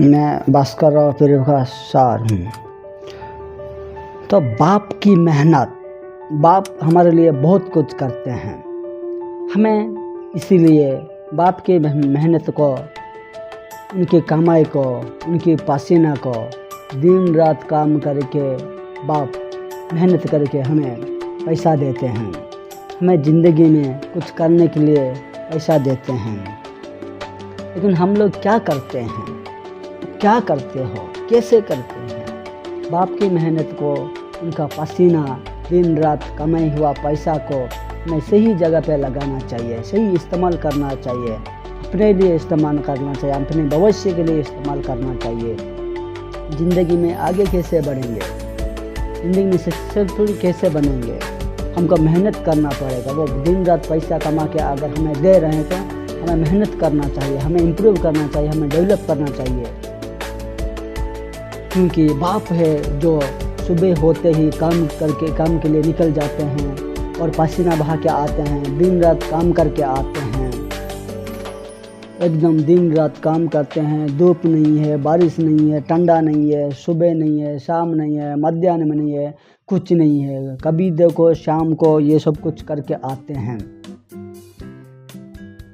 मैं भास्कर राव पीर का सार हूँ। तो बाप की मेहनत, बाप हमारे लिए बहुत कुछ करते हैं। हमें इसीलिए बाप की मेहनत को, उनकी कमाई को, उनकी पसीना को दिन रात काम करके बाप मेहनत करके हमें पैसा देते हैं। हमें ज़िंदगी में कुछ करने के लिए पैसा देते हैं। लेकिन हम लोग क्या करते हैं? क्या करते हो? कैसे करते हैं? बाप की मेहनत को, उनका पसीना, दिन रात कमाई हुआ पैसा को हमें सही जगह पे लगाना चाहिए, सही इस्तेमाल करना चाहिए, अपने लिए इस्तेमाल करना चाहिए, अपने भविष्य के लिए इस्तेमाल करना चाहिए। ज़िंदगी में आगे कैसे बढ़ेंगे, ज़िंदगी में सक्सेसफुल कैसे बनेंगे, हमको मेहनत करना पड़ेगा। वो दिन रात पैसा कमा के अगर हमें दे रहे हैं तो हमें मेहनत करना चाहिए, हमें इम्प्रूव करना चाहिए, हमें डेवलप करना चाहिए। क्योंकि बाप है जो सुबह होते ही काम के लिए निकल जाते हैं और पसीना बहा के आते हैं, दिन रात काम करके आते हैं, एकदम दिन रात काम करते हैं। धूप नहीं है, बारिश नहीं है, ठंडा नहीं है, सुबह नहीं है, शाम नहीं है, मध्याह्न में नहीं है, कुछ नहीं है। कभी देखो शाम को ये सब कुछ करके आते हैं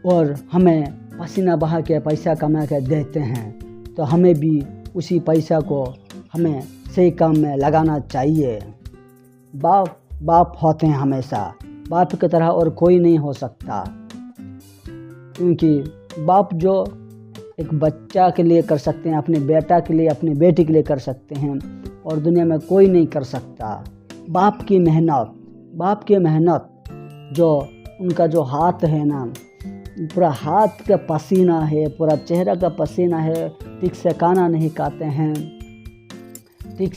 और हमें पसीना बहा के पैसा कमा के देते हैं। तो हमें भी उसी पैसा को हमें सही काम में लगाना चाहिए। बाप होते हैं हमेशा, बाप की तरह और कोई नहीं हो सकता। क्योंकि बाप जो एक बच्चा के लिए कर सकते हैं, अपने बेटा के लिए, अपने बेटी के लिए कर सकते हैं और दुनिया में कोई नहीं कर सकता। बाप की मेहनत जो उनका जो हाथ है ना, पूरा हाथ का पसीना है, पूरा चेहरा का पसीना है। ठीक से खाना नहीं खाते हैं, ठीक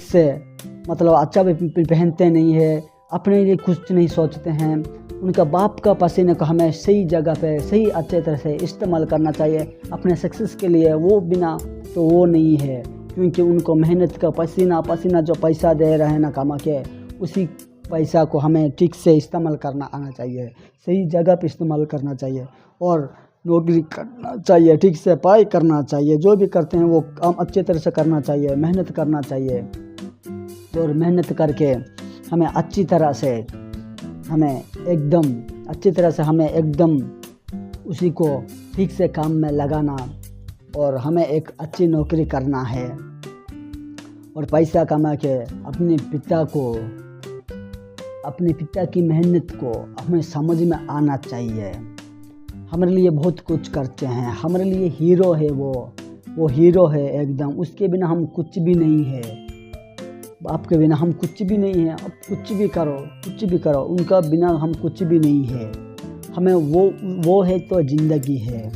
से मतलब अच्छा भी पहनते नहीं है, अपने लिए कुछ नहीं सोचते हैं। उनका बाप का पसीने को हमें सही जगह पे सही अच्छे तरह से इस्तेमाल करना चाहिए अपने सक्सेस के लिए। वो बिना तो वो नहीं है, क्योंकि उनको मेहनत का पसीना जो पैसा दे रहे हैं ना कमा के, उसी पैसा को हमें ठीक से इस्तेमाल करना आना चाहिए, सही जगह पे इस्तेमाल करना चाहिए और नौकरी करना चाहिए, ठीक से पढ़ाई करना चाहिए। जो भी करते हैं वो काम अच्छे तरह से करना चाहिए, मेहनत करना चाहिए और मेहनत करके हमें अच्छी तरह से हमें एकदम उसी को ठीक से काम में लगाना और हमें एक अच्छी नौकरी करना है और पैसा कमा के अपने पिता की मेहनत को हमें समझ में आना चाहिए। हमारे लिए बहुत कुछ करते हैं, हमारे लिए हीरो है वो हीरो है एकदम। उसके बिना हम कुछ भी नहीं है, बाप के बिना हम कुछ भी नहीं है। अब कुछ भी करो, उनका बिना हम कुछ भी नहीं है। हमें वो है तो ज़िंदगी है।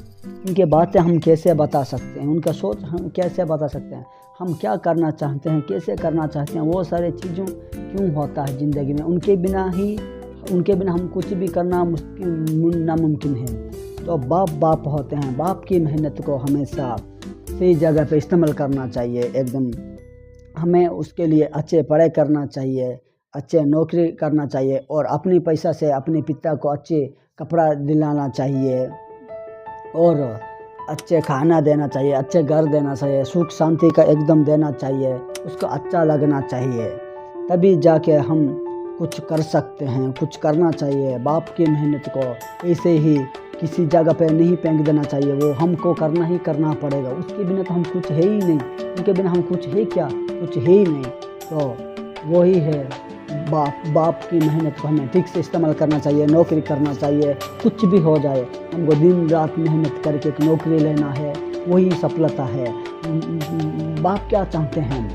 उनके बातें हम कैसे बता सकते हैं, उनका सोच हम कैसे बता सकते हैं, हम क्या करना चाहते हैं, कैसे करना चाहते हैं, वो सारे चीज़ों क्यों होता है ज़िंदगी में। उनके बिना हम कुछ भी करना नामुमकिन है। तो बाप होते हैं। बाप की मेहनत को हमेशा सही जगह पे इस्तेमाल करना चाहिए एकदम। हमें उसके लिए अच्छे पढ़ाई करना चाहिए, अच्छे नौकरी करना चाहिए और अपने पैसा से अपने पिता को अच्छे कपड़ा दिलाना चाहिए और अच्छे खाना देना चाहिए, अच्छे घर देना चाहिए, सुख शांति का एकदम देना चाहिए, उसको अच्छा लगना चाहिए। तभी जाके हम कुछ कर सकते हैं, कुछ करना चाहिए। बाप की मेहनत को ऐसे ही किसी जगह पे नहीं फेंक देना चाहिए, वो हमको करना ही करना पड़ेगा। उसके बिना तो हम कुछ है ही नहीं, उनके बिना हम कुछ है क्या, कुछ है ही नहीं। तो वही है बाप की मेहनत को हमें ठीक से इस्तेमाल करना चाहिए, नौकरी करना चाहिए। कुछ भी हो जाए, हमको दिन रात मेहनत करके एक नौकरी लेना है, वही सफलता है। बाप क्या चाहते हैं?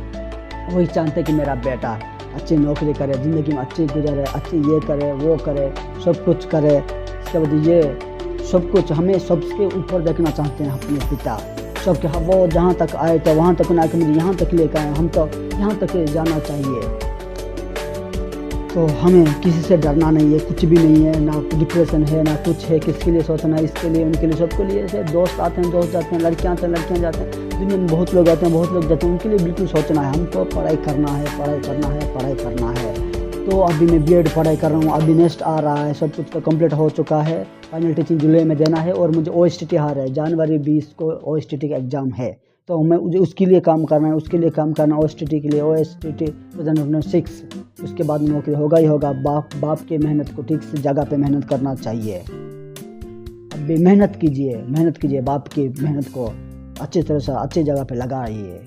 वही चाहते कि मेरा बेटा अच्छी नौकरी करे, ज़िंदगी में अच्छी गुजरे, अच्छी ये करे, वो करे, सब कुछ करे। इसके बाद ये सब कुछ हमें सबके ऊपर देखना चाहते हैं अपने पिता। सबके वो जहाँ तक आए तो वहाँ तक ना कि मुझे यहाँ तक लेकर आए, हम तो यहाँ तक जाना चाहिए। तो हमें किसी से डरना नहीं है, कुछ भी नहीं है, ना डिप्रेशन है, ना कुछ है। किसके लिए सोचना है, इसके लिए, उनके लिए, सबके लिए। ऐसे दोस्त आते हैं, दोस्त जाते हैं, लड़कियाँ आते हैं, लड़कियाँ जाते हैं, दुनिया में बहुत लोग आते हैं, बहुत लोग जाते हैं। उनके लिए बिल्कुल सोचना है, हमको पढ़ाई करना है। तो अभी मैं बीएड पढ़ाई कर रहा हूँ, अभी नेक्स्ट आ रहा है, सब कुछ तो कंप्लीट हो चुका है। फाइनल टीचिंग जुलाई में देना है और मुझे OSTT आ रहा है, जनवरी 20 को OSTT का एग्ज़ाम है। तो मैं उसके लिए काम करना है, उसके लिए काम करना है, OSTT के लिए, OSTT 2006। उसके बाद नौकरी होगा ही होगा। बाप की मेहनत को ठीक से जगह पे मेहनत करना चाहिए। अभी मेहनत कीजिए, बाप की मेहनत को अच्छी तरह से अच्छी जगह पे लगाइए।